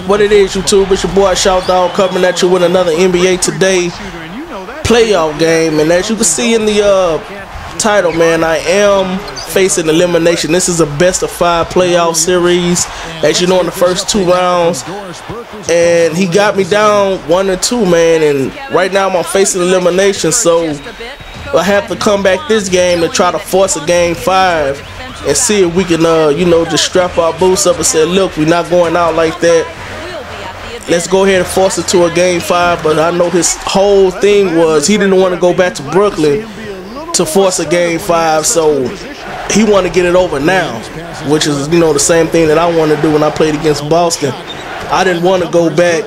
What it is, YouTube? It's your boy Shout Dog coming at you with another NBA Today playoff game. And as you can see in the title, man, I am facing elimination. This is a best-of-5 playoff series, as you know, in the first 2 rounds. And he got me down 1-2, man. And right now I'm facing elimination, so I have to come back this game to try to force a game 5 and see if we can, you know, just strap our boots up and say, look, we're not going out like that. Let's go ahead and force it to a game 5. But I know his whole thing was he didn't want to go back to Brooklyn to force a game 5, so he wanted to get it over now, which is, you know, the same thing that I wanted to do when I played against Boston. I didn't want to go back.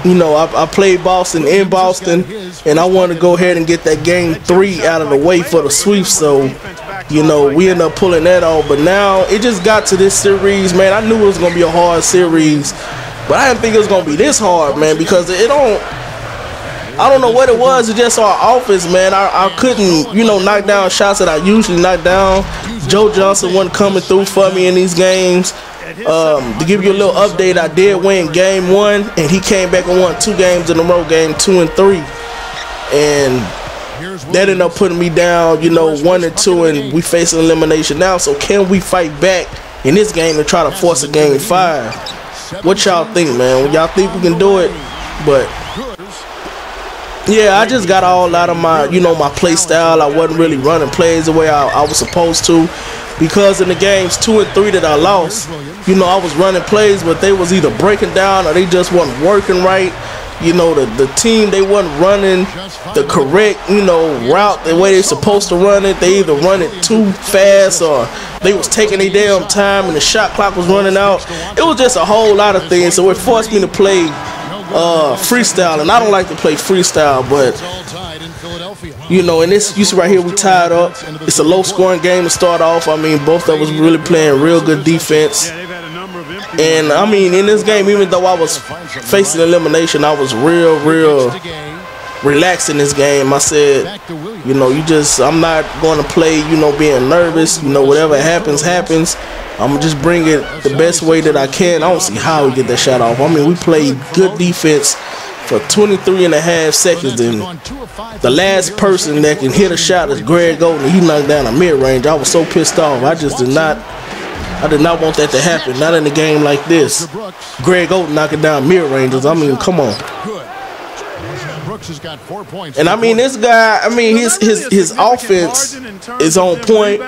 You know, I played Boston in Boston, and I wanted to go ahead and get that game 3 out of the way for the sweep. So, you know, we ended up pulling that off. But now it just got to this series, man. I knew it was going to be a hard series, but I didn't think it was going to be this hard, man, because I don't know what it was. It's just our offense, man. I couldn't, you know, knock down shots that I usually knock down. Joe Johnson wasn't coming through for me in these games. To give you a little update, I did win game 1, and he came back and won 2 games in a row, game 2 and 3. And that ended up putting me down, you know, 1-2, and we facing elimination now. So can we fight back in this game and try to force a game 5? What y'all think, man? Y'all think we can do it? But yeah, I just got all out of my, you know, my play style. I wasn't really running plays the way I was supposed to, because in the games 2 and 3 that I lost, you know, I was running plays, but they was either breaking down or they just wasn't working right. You know, the team, they wasn't running the correct, you know, route the way they supposed to run it. They either run it too fast or they was taking their damn time and the shot clock was running out. It was just a whole lot of things, so it forced me to play freestyle, and I don't like to play freestyle, but you know, in this, you see right here, we tied up. It's a low-scoring game to start off. I mean, both of us really playing real good defense. And I mean, in this game, even though I was facing elimination, I was real relaxed in this game. I said, you know, I'm not going to play, you know, being nervous. You know, whatever happens, happens. I'm going to just bring it the best way that I can. I don't see how we get that shot off. I mean, we played good defense for 23.5 seconds, and the last person that can hit a shot is Greg Oden. He knocked down a mid-range. I was so pissed off. I did not want that to happen. Not in a game like this. Greg Oden knocking down mid-ranges. I mean, come on. And I mean, this guy, I mean, his offense is on point.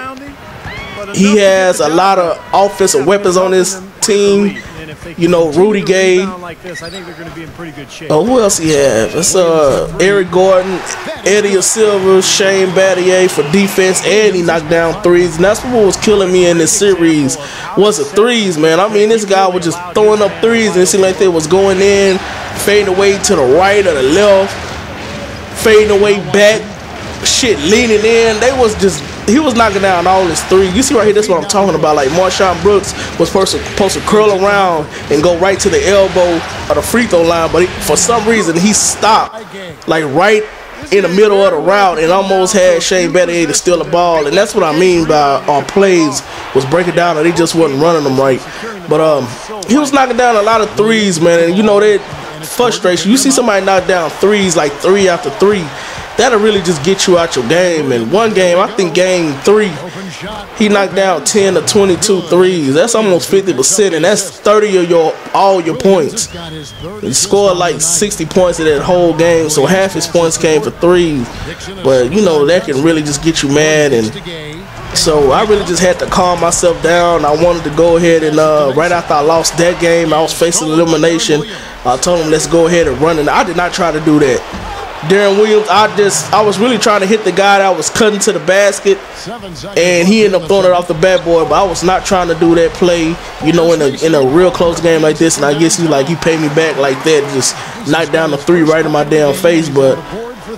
He has a lot of offensive weapons on his team. You know, Rudy Gay. Oh, who else he have? It's Eric Gordon, Eddie Silva, Shane Battier for defense, and he knocked down 3s. And that's what was killing me in this series, was the 3s, man. I mean, this guy was just throwing up 3s, and it seemed like they was going in, fading away to the right or the left, fading away back, shit, leaning in. He was knocking down all his 3s. You see right here, that's what I'm talking about. Like, Marshawn Brooks was supposed to curl around and go right to the elbow of the free throw line, but for some reason he stopped, like right in the middle of the route, and almost had Shane Battier to steal the ball. And that's what I mean by our plays was breaking down, and he just wasn't running them right. But he was knocking down a lot of 3s, man. And you know, that frustration. You see somebody knock down 3s like 3 after 3. That'll really just get you out your game. And one game, I think game 3, he knocked down 10 or 22 3s. That's almost 50%, and that's 30 of all your points. He scored like 60 points in that whole game, so half his points came for 3s. But you know, that can really just get you mad. And so I really just had to calm myself down. I wanted to go ahead and right after I lost that game, I was facing elimination. I told him, let's go ahead and run it. I did not try to do that. Darren Williams, I was really trying to hit the guy that was cutting to the basket, and he ended up throwing it off the backboard. But I was not trying to do that play, you know, in a real close game like this. And I guess he paid me back like that, just knocked down the 3 right in my damn face. But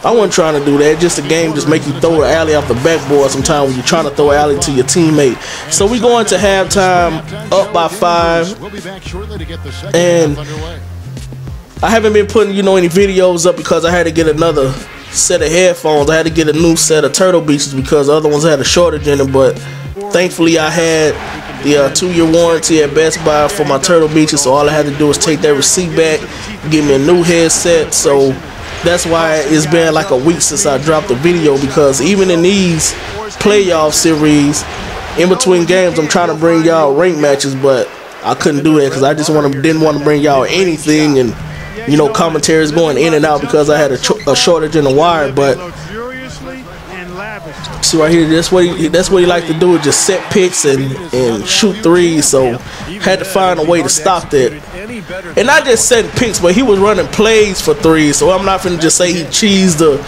I wasn't trying to do that. Just a game just make you throw an alley off the backboard sometimes when you're trying to throw an alley to your teammate. So we go into halftime up by 5, and I haven't been putting, you know, any videos up because I had to get another set of headphones. I had to get a new set of Turtle Beaches because the other ones had a shortage in it. But thankfully I had the 2-year warranty at Best Buy for my Turtle Beaches, so all I had to do was take that receipt back, give me a new headset. So that's why it's been like a week since I dropped the video, because even in these playoff series, in between games, I'm trying to bring y'all rank matches, but I couldn't do that because I just didn't want to bring y'all anything, and you know, commentaries going in and out because I had a shortage in the wire. But see right here, that's what he likes to do, is just set picks and shoot threes. So had to find a way to stop that. And not just setting picks, but he was running plays for threes. So I'm not finna just say he cheesed the.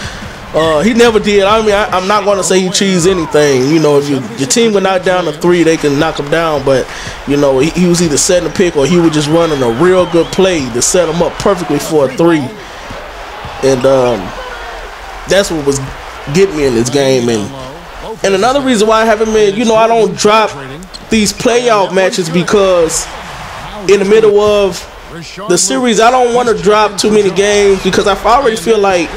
He never did. I mean, I'm not going to say he cheesed anything. You know, if your team would knock down a 3, they can knock him down. But, you know, he was either setting a pick or he was just running a real good play to set him up perfectly for a 3. And that's what was getting me in this game. And another reason why I haven't been, you know, I don't drop these playoff matches, because in the middle of the series, I don't want to drop too many games, because I already feel like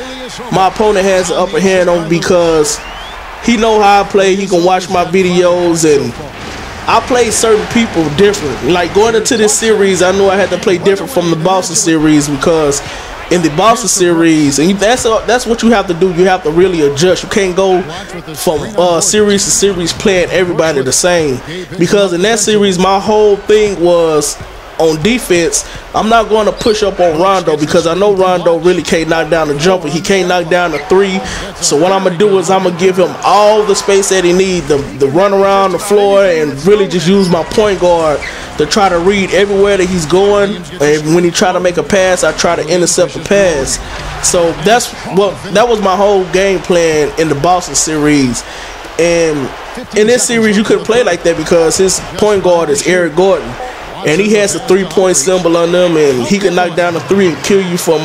my opponent has the upper hand on me, because he know how I play. He can watch my videos, and I play certain people different. Like going into this series, I knew I had to play different from the Boston series, because in the Boston series, and that's what you have to do. You have to really adjust. You can't go from series to series playing everybody the same, because in that series, my whole thing was on defense. I'm not going to push up on Rondo, because I know Rondo really can't knock down the jumper. He can't knock down the 3. So what I'm going to do is I'm going to give him all the space that he needs, the run around the floor, and really just use my point guard to try to read everywhere that he's going. And when he try to make a pass, I try to intercept the pass. So that was my whole game plan in the Boston series. And in this series, you couldn't play like that, because his point guard is Eric Gordon. And he has a 3-point symbol on them, and he can knock down a 3 and kill you from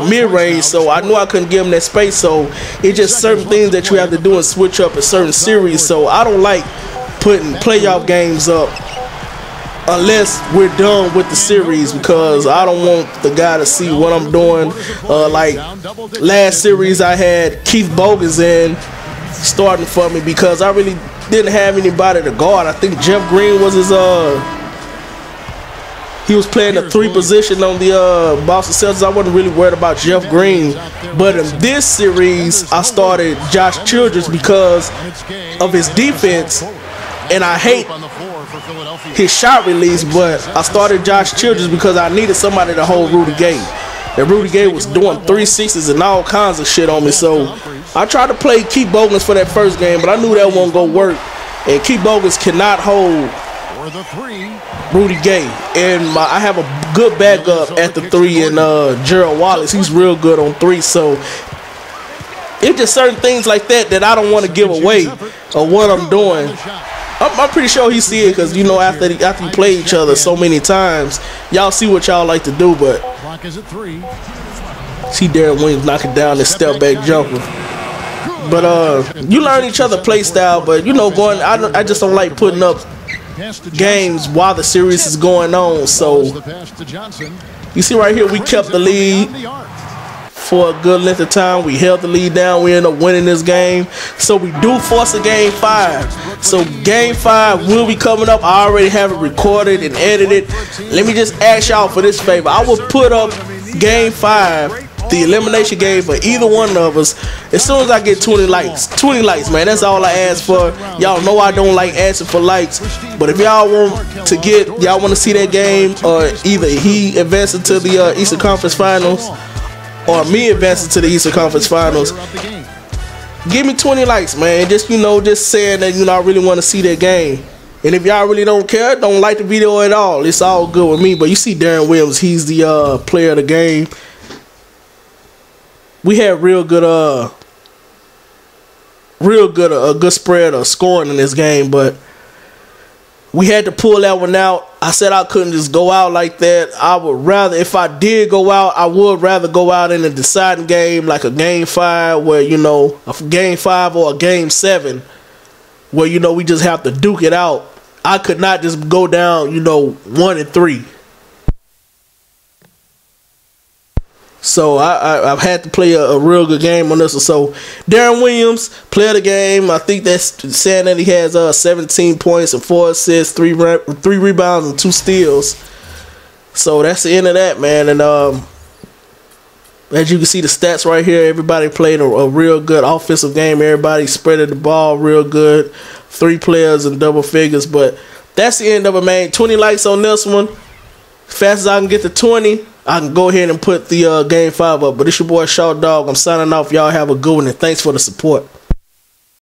mid-range. So I knew I couldn't give him that space. So it's just certain things that you have to do and switch up in certain series. So I don't like putting playoff games up unless we're done with the series, because I don't want the guy to see what I'm doing. Like last series, I had Keith Bogans in starting for me, because I really didn't have anybody to guard. I think Jeff Green was his he was playing the 3 position on the Boston Celtics. I wasn't really worried about Jeff Green. But in this series, I started Josh Childress because of his defense. And I hate his shot release, but I started Josh Childress because I needed somebody to hold Rudy Gay. And Rudy Gay was doing 360s and all kinds of shit on me. So I tried to play Keith Bogans for that first game, but I knew that wasn't going to work. And Keith Bogans cannot hold Rudy Gay, and I have a good backup at the 3 in Gerald Wallace. He's real good on 3. So it's just certain things like that that I don't want to give away of what I'm doing. I'm pretty sure he see it, because you know, after you play each other so many times, y'all see what y'all like to do. But see Darren Williams knocking down this step back jumper. But you learn each other play style. But you know, I just don't like putting up games while the series is going on. So you see right here, we kept the lead for a good length of time. We held the lead down. We ended up winning this game. So we do force a game 5. So game 5 will be coming up. I already have it recorded and edited. Let me just ask y'all for this favor. I will put up game 5, the elimination game, for either one of us, as soon as I get 20 likes. 20 likes, man. That's all I ask for. Y'all know I don't like asking for likes, but if y'all want to see that game, or either he advancing to the Eastern Conference Finals or me advancing to the Eastern Conference Finals, give me 20 likes, man. Just, you know, just saying that, you know, I really want to see that game. And if y'all really don't care, don't like the video at all, it's all good with me. But you see Darren Williams, he's the player of the game. We had a good spread of scoring in this game, but we had to pull that one out. I said I couldn't just go out like that. I would rather, if I did go out, I would rather go out in a deciding game, like a game 5, where, you know, a game 5 or a game 7, where, you know, we just have to duke it out. I could not just go down, you know, 1-3. So I've had to play a real good game on this one. So Darren Williams, player of the game. I think that's saying that he has 17 points and 4 assists, 3 rebounds and 2 steals. So that's the end of that, man. And as you can see the stats right here, everybody played a real good offensive game. Everybody spreaded the ball real good. 3 players in double figures. But that's the end of it, man. 20 likes on this one. Fast as I can get to 20, I can go ahead and put the game 5 up. But it's your boy Shaw Dog. I'm signing off. Y'all have a good one, and thanks for the support.